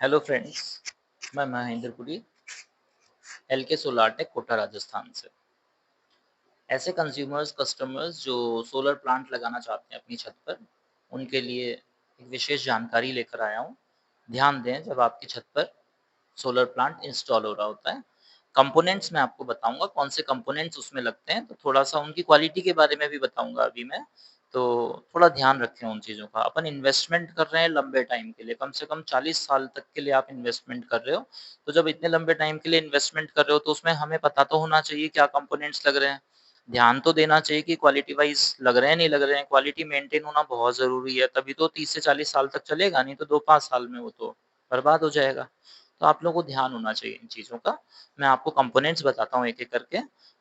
Hello friends, मैं Mahendra Puri LK solar tech Kota Rajasthan से। ऐसे कंज्यूमर्स कस्टमर्स जो सोलर प्लांट लगाना चाहते हैं अपनी छत पर, उनके लिए एक विशेष जानकारी लेकर आया हूँ। ध्यान दें, जब आपकी छत पर सोलर प्लांट इंस्टॉल हो रहा होता है, कंपोनेंट्स मैं आपको बताऊंगा कौन से कंपोनेंट्स उसमें लगते हैं, तो थोड़ा सा उनकी क्वालिटी के बारे में भी बताऊंगा अभी मैं। तो थोड़ा ध्यान रखें उन चीज़ों का। अपन इन्वेस्टमेंट कर रहे हैं लंबे टाइम के लिए, कम से कम 40 साल तक के लिए आप इन्वेस्टमेंट कर रहे हो। तो जब इतने लंबे टाइम के लिए इन्वेस्टमेंट कर रहे हो तो उसमें हमें पता तो होना चाहिए क्या कंपोनेंट्स लग रहे हैं। ध्यान तो देना चाहिए कि क्वालिटी वाइज लग रहे हैं नहीं लग रहे हैं। क्वालिटी मेंटेन होना बहुत ज़रूरी है, तभी तो 30 से 40 साल तक चलेगा, नहीं तो 2-5 साल में वो तो बर्बाद हो जाएगा। तो आप लोगों को ध्यान होना चाहिए इन चीज़ों का। मैं आपको कंपोनेंट्स बताता हूँ एक-एक करके।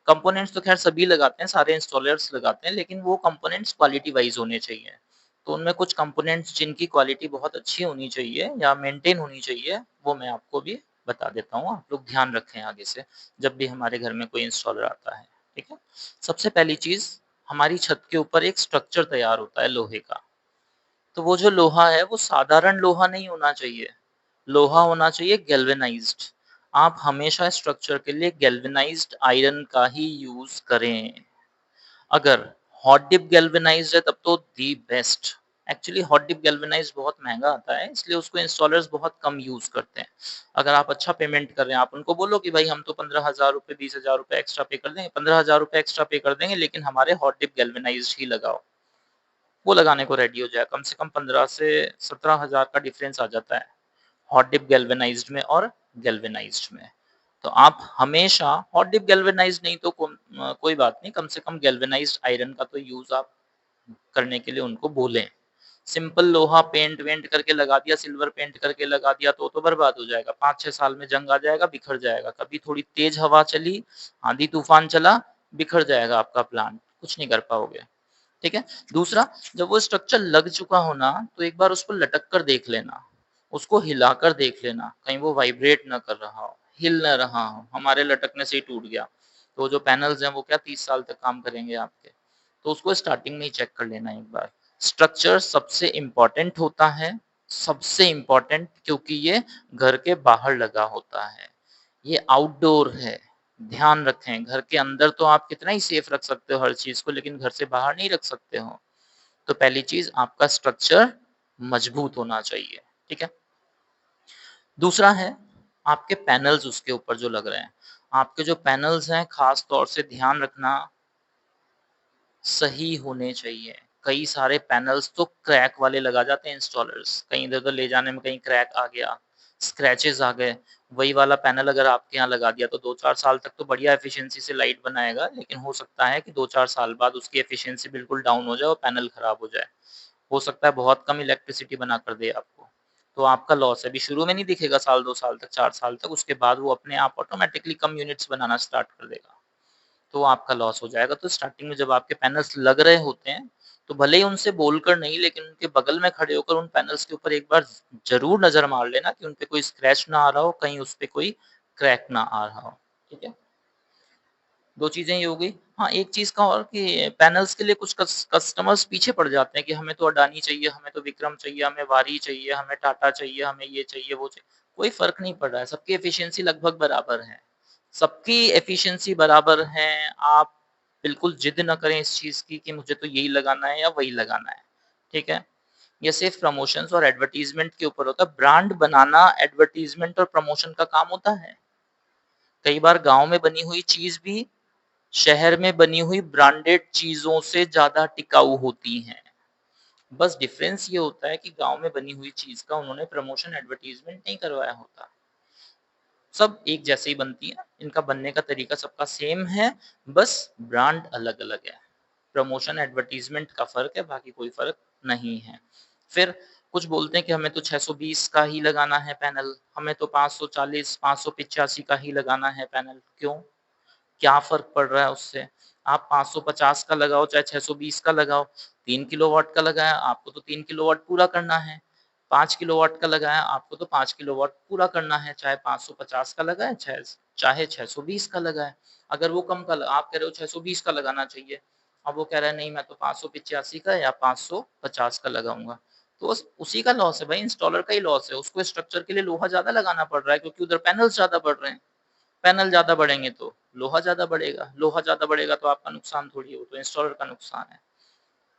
कंपोनेंट्स तो ख़ैर सभी लगाते हैं, सारे इंस्टॉलर्स लगाते हैं, लेकिन वो कंपोनेंट्स क्वालिटी वाइज़ होने चाहिए। तो उनमें कुछ कंपोनेंट्स जिनकी क्वालिटी बहुत अच्छी होनी चाहिए या मेंटेन होनी चाहिए, वो मैं आपको भी बता देता हूँ। आप लोग ध्यान रखें आगे से, जब भी हमारे घर में कोई इंस्टॉलर आता है, ठीक है? सबसे पहली चीज़, हमारी छत के ऊपर एक स्ट्रक्चर तैयार होता है लोहे का। तो वो जो लोहा है, वो साधारण लोहा नहीं होना चाहिए। लोहा होना चाहिए गैल्वेनाइज्ड। आप हमेशा स्ट्रक्चर के लिए गैल्वेनाइज्ड आयरन का ही यूज़ करें। अगर हॉट डिप गैल्वेनाइज्ड है तब तो the best. Actually hot dip galvanized बहुत महँगा आता है, इसलिए उसको इंस्टॉलर्स बहुत कम यूज़ करते हैं। अगर आप अच्छा पेमेंट कर रहे हैं, आप उनको बोलो कि भाई हम तो 15,000 रुपए 20,000 रुपए एक्स्ट्रा पे कर देंगे, 15,000 रुपए एक्स्ट्रा पे कर देंगे, लेकिन हमारे हॉट डिप गैल्वेनाइज्ड ही लगाओ। वो लगाने को रेडी हो जाए। कम से कम 15 से 17,000 का डिफरेंस आ जाता है हॉट डिप गैल्वेनाइज्ड में और गैल्वेनाइज्ड में। तो आप हमेशा हॉट डिप गैल्वेनाइज्ड नहीं तो कोई बात नहीं, कम से कम गैल्वेनाइज्ड आयरन का तो यूज़ आप करने के लिए उनको बोलें। सिंपल लोहा पेंट वेंट करके लगा दिया, सिल्वर पेंट करके लगा दिया तो बर्बाद हो जाएगा। 5-6 साल में जंग आ जाएगा, बिखर जाएगा। कभी थोड़ी तेज हवा चली, आंधी तूफान चला, बिखर जाएगा आपका प्लांट, कुछ नहीं कर पाओगे। ठीक है? दूसरा, जब वो स्ट्रक्चर लग चुका हो ना, तो एक बार उसको लटक कर देख लेना, उसको हिलाकर देख लेना, कहीं वो वाइब्रेट ना कर रहा हो, हिल ना रहा हो, हमारे लटकने से ही टूट गया। तो जो पैनल्स हैं वो क्या 30 साल तक काम करेंगे आपके। तो उसको स्टार्टिंग में ही चेक कर लेना एक बार। स्ट्रक्चर सबसे इम्पोर्टेंट होता है, सबसे इम्पोर्टेंट, क्योंकि ये घर के बाहर लगा होता है। ये आउटडोर है। ध्यान रखें, घर के अंदर तो आप कितना ही सेफ रख सकते हो हर चीज़ को, लेकिन घर से बाहर नहीं रख सकते हो। तो पहली चीज़, आपका स्ट्रक्चर मजबूत होना चाहिए, ठीक है? दूसरा है, आपके पैनल्स उसके ऊपर जो लग रहे हैं। आपके जो पैनल्स हैं, ख़ास तौर से ध्यान रखना, सही होने चाहिए। कई सारे पैनल्स तो क्रैक वाले लगा जाते हैं इंस्टॉलर्स, कहीं इधर-उधर ले जाने में कहीं क्रैक आ गया, स्क्रैचेज़ आ गए। वही वाला पैनल अगर आपके यहाँ लगा दिया तो 2-4 साल तक तो बढ़िया एफिशिएंसी से लाइट बनाएगा, लेकिन हो सकता है कि 2-4 साल बाद उसकी एफिशिएंसी बिल्कुल डाउन हो जाए और पैनल खराब हो जाए। हो सकता है बहुत कम इलेक्ट्रिसिटी बना कर दे आपको, तो आपका लॉस है। अभी शुरू में नहीं दिखेगा साल 2 साल तक, 4 साल तक, उसके बाद वो अपने आप ऑटोमैटिकली कम यूनिट्स बनाना स्टार्ट कर देगा। तो आपका लॉस हो जाएगा। तो स्टार्टिंग में जब आपके पैनल्स लग रहे होते हैं, तो भले ही उनसे बोलकर नहीं, लेकिन उनके बगल में खड़े होकर उन पैनल्स के ऊपर एक बार ज़रूर नज़र मार लेना कि उनपे कोई स्क्रैच ना आ रहा हो, कहीं उसपे कोई क्रैक ना आ रहा हो। ठीक है? 2 चीज़ें ये हो गई। हाँ, एक चीज़ का और कि पैनल्स के लिए कुछ कस्टमर्स पीछे पड़ जाते हैं कि हमें तो अडानी चाहिए, हमें तो विक्रम चाहिए, हमें वारी चाहिए, हमें टाटा चाहिए, हमें ये चाहिए, वो चाहिए। कोई फ़र्क नहीं पड़ रहा है, सबकी एफिशिएंसी लगभग बराबर है। सबकी एफिशिएंसी बराबर है, आप बिल्कुल ज़िद ना करें इस चीज़ की कि मुझे तो यही लगाना है या वही लगाना है, ठीक है? ये सिर्फ़ प्रमोशंस और एडवर्टाइज़मेंट के ऊपर होता है। ब्रांड बनाना एडवर्टाइज़मेंट और प्रमोशन का काम होता है। कई बार गाँव में बनी हुई चीज़ भी शहर में बनी हुई ब्रांडेड चीज़ों से ज़्यादा टिकाऊ होती हैं। बस डिफ़रेंस ये होता है कि गाँव में बनी हुई चीज़ का उन्होंने प्रमोशन एडवर्टाइज़मेंट नहीं करवाया होता। सब एक जैसे ही बनती है, इनका बनने का तरीका सबका सेम है, बस ब्रांड अलग-अलग है। प्रमोशन एडवर्टाइज़मेंट का फ़र्क है, बाकी कोई फ़र्क नहीं है। फिर कुछ बोलते हैं कि हमें तो 620 का ही लगाना है पैनल, हमें तो 540, 585 का ही लगाना है पैनल, क्यों? क्या फ़र्क पड़ रहा है उससे? आप 550 का लगाओ चाहे 620 का लगाओ, 3 किलोवाट का लगाया आपको तो 3 किलोवाट पूरा करना है, 5 किलोवाट का लगाया आपको तो 5 किलोवाट पूरा करना है, चाहे 550 का लगाएँ चाहे 620 का लगाएँ। अगर वो कम का आप कह रहे हो 620 का लगाना चाहिए, अब वो कह रहा है नहीं मैं तो 585 का या 550 का लगाऊँगा, तो उसी का लॉस है भाई, इंस्टॉलर का ही लॉस है। उसको स्ट्रक्चर के लिए लोहा ज़्यादा लगाना पड़ रहा है क्योंकि उधर पैनल्स ज़्यादा बढ़ रहे हैं। पैनल ज़्यादा बढ़ेंगे तो लोहा ज़्यादा बढ़ेगा, लोहा ज़्यादा बढ़ेगा तो आपका नुकसान थोड़ी है, वो तो इंस्टॉलर का नुकसान है।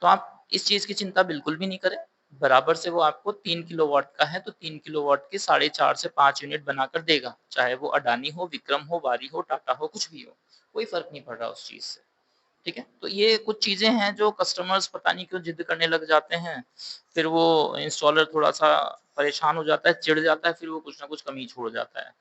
तो आप इस चीज़ की चिंता बिल्कुल भी नहीं करें। बराबर से वो आपको 3 किलोवाट का है तो 3 किलोवाट के 4.5 से 5 यूनिट बनाकर देगा। चाहे वो अडानी हो, विक्रम हो, वारी हो, टाटा हो, कुछ भी हो। कोई फ़र्क नहीं पड़ रहा उस चीज़ से। ठीक है? तो ये कुछ चीज़ें हैं जो कस्टमर्स पता नहीं क्यों ज़िद करने लग जाते हैं। फिर वो इंस्टॉलर थोड़ा-सा परेशान हो जाता है, चिढ़ जाता है, फिर वो कुछ न कुछ कमी छोड़ जाता है।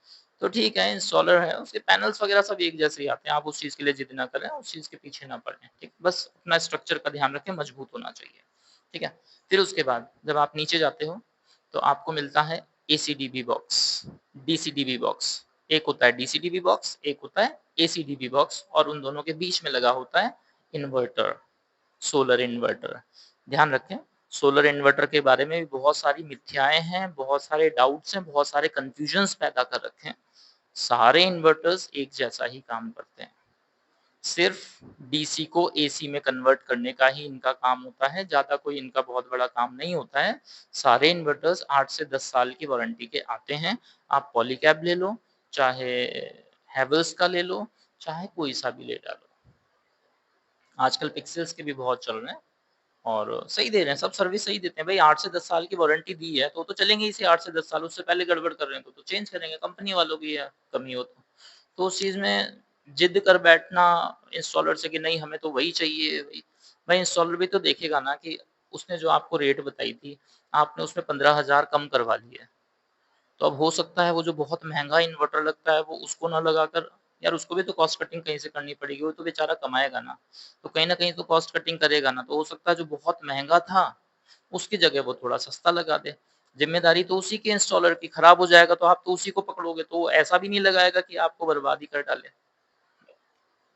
तो ठीक है, इंस्टॉलर है, उसके पैनल्स वगैरह सब एक जैसे ही आते हैं, आप उस चीज़ के लिए ज़िद ना करें, उस चीज़ के पीछे ना पड़ें, ठीक? बस अपना स्ट्रक्चर का ध्यान रखें, मजबूत होना चाहिए, ठीक है? फिर उसके बाद जब आप नीचे जाते हो, तो आपको मिलता है एसीडीबी बॉक्स, डीसीडीबी बॉक्स। एक होता है डीसीडीबी बॉक्स, एक होता है एसीडीबी बॉक्स और उन दोनों के बीच में लगा होता है इन्वर्टर, सोलर इन्वर्टर। ध्यान रखें, सोलर इन्वर्टर के बारे में भी बहुत सारी मिथ्याएँ हैं, बहुत सारे डाउट्स हैं, बहुत सारे कन्फ्यूजन्स पैदा कर रखे हैं। सारे इन्वर्टर्स एक जैसा ही काम करते हैं। सिर्फ डीसी को एसी में कन्वर्ट करने का ही इनका काम होता है, ज़्यादा कोई इनका बहुत बड़ा काम नहीं होता है। सारे इन्वर्टर्स 8 से 10 साल की वारंटी के आते हैं। आप पॉलीकैब ले लो, चाहे हैवेल्स का ले लो, चाहे कोई सा भी ले डालो। आजकल पिक्सेल्स के भी बहुत चल रहे हैं और सही दे रहे हैं, सब सर्विस सही देते हैं। भई 8 से 10 साल की वारंटी दी है, तो चलेंगे इसे 8 से 10 साल, उससे पहले गड़बड़ कर रहे हैं तो चेंज करेंगे, कंपनी वालों की है कमी हो तो। तो उस चीज़ में ज़िद कर बैठना इंस्टॉलर से कि नहीं हमें तो वही चाहिए वही, भाई इंस्टॉलर भी तो देखेगा ना कि उसने जो आपको रेट बताई थी, आपने उसमें 15,000 कम करवा ली है। तो अब हो सकता है वो जो बहुत महँगा इन्वर्टर लगता है वो उसको ना लगाकर यार उसको भी तो कॉस्ट कटिंग कहीं से करनी पड़ेगी, वो तो बेचारा कमाएगा ना। तो कहीं न कहीं तो कॉस्ट कटिंग करेगा ना, तो हो सकता है जो बहुत महँगा था, उसकी जगह वो थोड़ा सस्ता लगा दे। ज़िम्मेदारी तो उसी के इंस्टॉलर की, खराब हो जाएगा तो आप तो उसी को पकड़ोगे, तो वो ऐसा भी नहीं लगाएगा कि आपको बर्बाद ही कर डाले।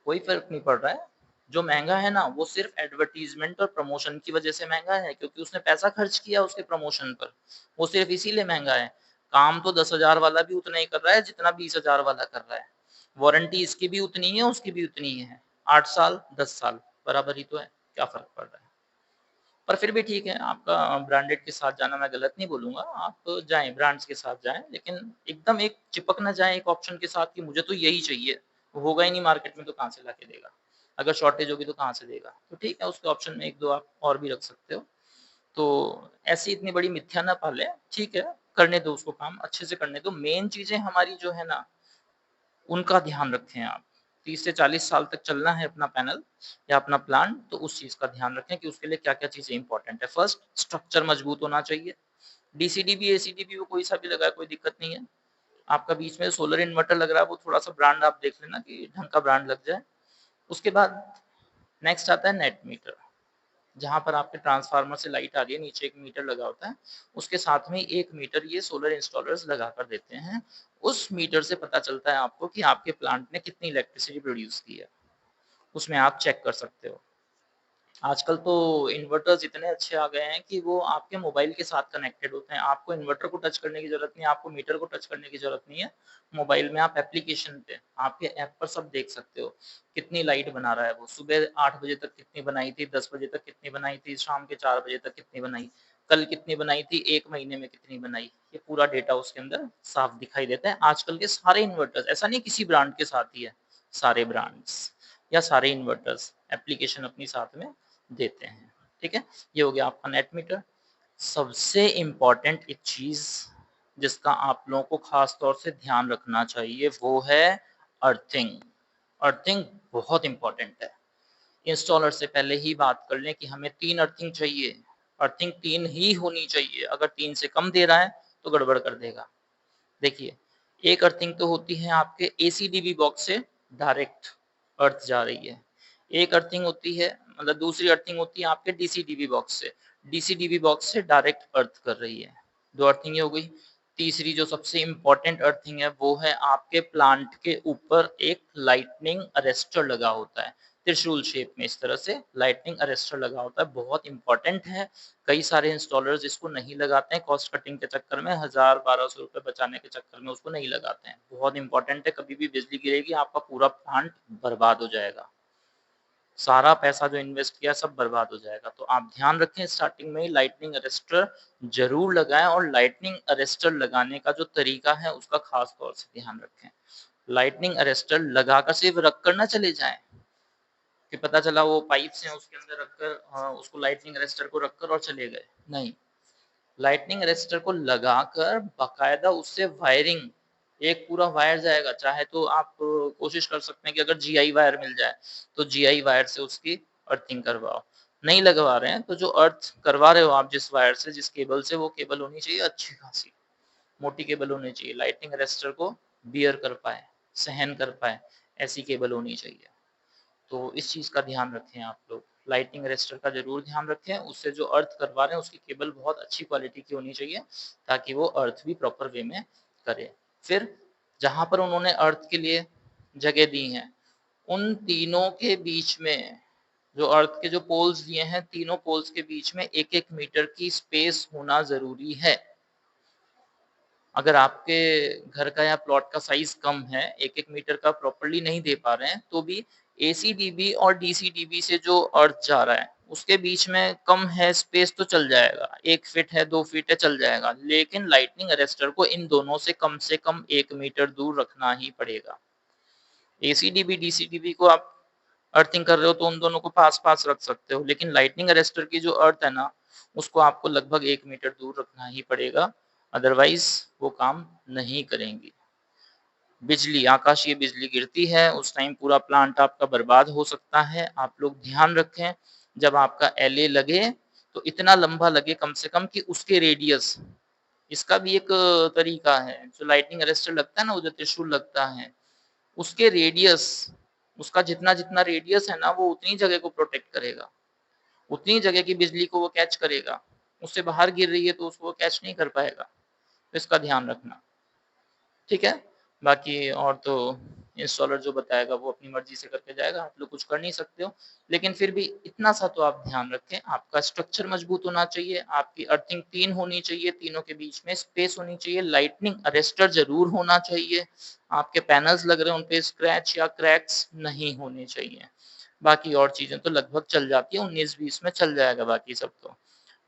कोई फ़र्क नहीं पड़ रहा है। जो महँगा है ना, वो सिर्फ़ एडवर्टाइज़मेंट और प्रमोशन की वज़ह से महँगा है क्योंकि उसने पैसा खर्च किया उसके प्रमोशन पर। वो सिर्फ़ इसीलिए महँगा है। काम तो 10,000 वाला भी उतना ही कर रहा है जितना 20,000 वाला कर रहा है। वारंटी इसकी भी उतनी ही है, उसकी भी उतनी ही है। 8 साल, 10 साल, बराबर ही तो है। क्या फ़र्क पड़ रहा है? पर फिर भी ठीक है, आपका ब्रांडेड के साथ जाना मैं गलत नहीं बोलूँगा। आप जाएँ, ब्रांड्स के साथ जाएँ, लेकिन एकदम एक चिपक ना जाएँ एक ऑप्शन के साथ कि मुझे तो यही चाहिए। होगा ही नहीं मार्केट में तो कहाँ से लाके देगा? अगर शॉर्टेज होगी तो कहाँ से देगा? तो ठीक है, उसके ऑप्शन में 1-2 आप और भी रख सकते हो। तो ऐसी इतनी बड़ी मिथ्या ना पालें, ठीक है, करने दो उसको काम, अच्छे से करने दो। मेन चीज़ें हमारी जो है ना उनका ध्यान रखें आप। 30 से 40 साल तक चलना है अपना पैनल या अपना प्लांट, तो उस चीज़ का ध्यान रखें कि उसके लिए क्या-क्या चीज़ें इम्पोर्टेंट है। फर्स्ट स्ट्रक्चर मजबूत होना चाहिए। डीसीडीबी, एसीडीबी वो कोई सा भी लगाए कोई दिक्कत नहीं है। आपका बीच में सोलर इन्वर्टर लग रहा है वो थोड़ा-सा ब्रांड आप देख लेना कि ढंग का ब्रांड लग जाए। उसके बाद नेक्स्ट आता है नेट मीटर। जहाँ पर आपके ट्रांसफार्मर से लाइट आ रही है, नीचे एक मीटर लगा होता है, उसके साथ में 1 मीटर ये सोलर इंस्टॉलर्स लगा कर देते हैं। उस मीटर से पता चलता है आपको कि आपके प्लांट ने कितनी इलेक्ट्रिसिटी प्रोड्यूस की है, उसमें आप चेक कर सकते हो। आजकल तो इन्वर्टर्स इतने अच्छे आ गए हैं कि वो आपके मोबाइल के साथ कनेक्टेड होते हैं। आपको इन्वर्टर को टच करने की ज़रूरत नहीं है, आपको मीटर को टच करने की ज़रूरत नहीं है। मोबाइल में आप एप्लीकेशन पे, आपके ऐप पर सब देख सकते हो। कितनी लाइट बना रहा है वो, सुबह 8 बजे तक कितनी बनाई थी, 10 बजे तक कितनी बनाई थी, शाम के 4 बजे तक कितनी बनाई, कल कितनी बनाई थी, 1 महीने में कितनी बनाई। ये पूरा डेटा उसके अंदर साफ दिखाई देता है। आजकल के सारे इन्वर्टर्स, ऐसा नहीं किसी ब्रांड के साथ ही है, सारे ब्रांड्स या सारे इन्वर्टर्स एप्लीकेशन अपनी साथ में देते हैं, ठीक है? ये हो गया आपका नेट मीटर। सबसे इम्पोर्टेंट एक चीज़ जिसका आप लोगों को ख़ास तौर से ध्यान रखना चाहिए वो है अर्थिंग। अर्थिंग बहुत इम्पोर्टेंट है। इंस्टॉलर से पहले ही बात कर लें कि हमें 3 अर्थिंग चाहिए। अर्थिंग 3 ही होनी चाहिए, अगर 3 से कम दे रहा है तो गड़बड़ कर देगा। देखिए, एक अर्थिंग तो होती है आपके एसीडीबी बॉक्स से डायरेक्ट अर्थ जा रही है। एक अर्थिंग होती है मतलब दूसरी अर्थिंग होती है आपके डीसीडीबी बॉक्स से। डीसीडीबी बॉक्स से डायरेक्ट अर्थ कर रही है। 2 अर्थिंग हो गई। तीसरी जो सबसे इम्पोर्टेंट अर्थिंग है वो है आपके प्लांट के ऊपर एक लाइटनिंग अरेस्टर लगा होता है। त्रिशूल शेप में इस तरह से लाइटनिंग अरेस्टर लगा होता है, बहुत इम्पोर्टेंट है। कई सारे इंस्टॉलर्स इसको नहीं लगाते हैं, कॉस्ट कटिंग के चक्कर में 1000-1200 रुपए बचाने के चक्कर में उसको नहीं लगाते हैं। बहुत इम्पोर्टेंट है, कभी भी बिजली गिरेगी आपका पूरा प्लांट बर्बाद हो जाएगा। सारा पैसा जो इन्वेस्ट किया सब बर्बाद हो जाएगा। तो आप ध्यान रखें स्टार्टिंग में ही लाइटनिंग अरेस्टर ज़रूर लगाएँ और लाइटनिंग अरेस्टर लगाने का जो तरीका है उसका ख़ास तौर से ध्यान रखें। लाइटनिंग अरेस्टर लगाकर सिर्फ रख कर ना चले जाएँ, कि पता चला वो पाइप्स हैं उसके अंदर रखकर उसको लाइटनिंग अरेस्टर को रखकर और चले गए, नहीं। लाइटनिंग अरेस्टर को लगाकर बाकायदा उससे वायरिंग, एक पूरा वायर जाएगा, चाहे तो आप कोशिश कर सकते हैं कि अगर जीआई वायर मिल जाए तो जीआई वायर से उसकी अर्थिंग करवाओ। नहीं लगवा रहे हैं तो जो अर्थ करवा रहे हो आप जिस वायर से, जिस केबल से, वो केबल होनी चाहिए अच्छी खासी, मोटी केबल होनी चाहिए, लाइटनिंग अरेस्टर को बियर कर पाए, सहन कर पाए, ऐसी केबल होनी चाहिए। तो इस चीज़ का ध्यान रखें आप लोग। लाइटिंग अरेस्टर का ज़रूर ध्यान रखें, उससे जो अर्थ करवा रहे हैं उसकी केबल बहुत अच्छी क्वालिटी की होनी चाहिए, ताकि वो अर्थ भी प्रॉपर वे में करे। फिर जहाँ पर उन्होंने अर्थ के लिए जगह दी है, उन तीनों के बीच में जो अर्थ के जो पोल्स दिए हैं, तीनों पोल्स के बीच में 1-1 मीटर की स्पेस होना ज़रूरी है। अगर आपके घर का या प्लॉट का साइज़ कम है, 1-1 मीटर का प्रॉपर्ली नहीं दे पा रहे हैं, तो भी एसीडीबी और डीसीडीबी से जो अर्थ जा रहा है, उसके बीच में कम है स्पेस तो चल जाएगा, 1 फीट है, 2 फीट है, चल जाएगा। लेकिन लाइटनिंग अरेस्टर को इन दोनों से कम 1 मीटर दूर रखना ही पड़ेगा। एसीडीबी, डीसीडीबी को आप अर्थिंग कर रहे हो तो उन दोनों को पास-पास रख सकते हो, लेकिन लाइटनिंग अरेस्टर की जो अर्थ है ना, उसको आपको लगभग 1 मीटर दूर रखना ही पड़ेगा, अदरवाइज़ वो काम नहीं करेंगी। बिजली, आकाशीय बिजली गिरती है, उस टाइम पूरा प्लांट आपका बर्बाद हो सकता है। आप लोग ध्यान रखें, जब आपका एलए लगे, तो इतना लंबा लगे कम से कम कि उसके रेडियस, इसका भी एक तरीका है, जो लाइटनिंग अरेस्टर लगता है ना, वो जो त्रिशूल लगता है, उसके रेडियस, उसका जितना-जितना रेडियस है ना, वो उतनी जगह को प्रोटेक्ट करेगा, उतनी जगह की बिजली को वो कैच करेगा। उससे बाहर गिर रही है तो उसको वो कैच नहीं कर पाएगा, तो इसका ध्यान रखना। ठीक है? बाकी और तो इंस्टॉलर जो बताएगा वो अपनी मर्ज़ी से करके जाएगा, आप लोग कुछ कर नहीं सकते हो। लेकिन फिर भी इतना सा तो आप ध्यान रखें, आपका स्ट्रक्चर मज़बूत होना चाहिए, आपकी अर्थिंग 3 होनी चाहिए, तीनों के बीच में स्पेस होनी चाहिए, लाइटनिंग अरेस्टर ज़रूर होना चाहिए, आपके पैनल्स लग रहे हैं, उन पे स्क्रैच या क्रैक्स नहीं होने चाहिए। बाकी और चीज़ें तो लगभग चल जाती हैं, 19-20 में चल जाएगा बाकी सब तो।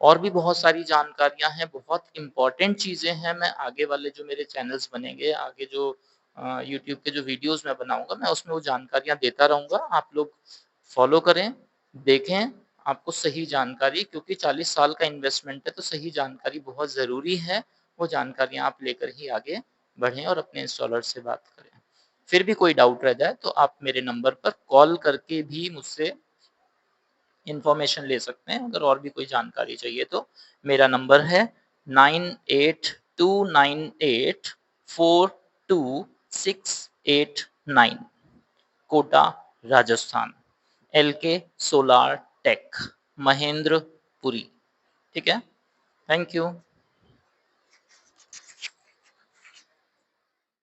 और भी बहुत सारी जानकारियाँ हैं, बहुत इम्पोर्टेंट चीज़ें हैं, मैं आगे वाले जो मेरे चैनल्स बनेंगे, आगे जो यूट्यूब के जो वीडियोज़ मैं बनाऊँगा, मैं उसमें वो जानकारियाँ देता रहूँगा। आप लोग फ़ॉलो करें, देखें, आपको सही जानकारी, क्योंकि 40 साल का इन्वेस्टमेंट है, तो सही जानकारी बहुत ज़रूरी है। वो जानकारियाँ आप लेकर ही आगे बढ़ें और अपने इंस्टॉलर से बात करें। फिर भी कोई डाउट रह जाए, तो आप मेरे नंबर पर कॉल करके भी मुझसे इन्फॉर्मेशन ले सकते हैं, अगर और भी कोई जानकारी चाहिए तो। मेरा नंबर है 9829842689, Kota, Rajasthan. L K solar tech, Mahendrapuri. ठीक है? Thank you.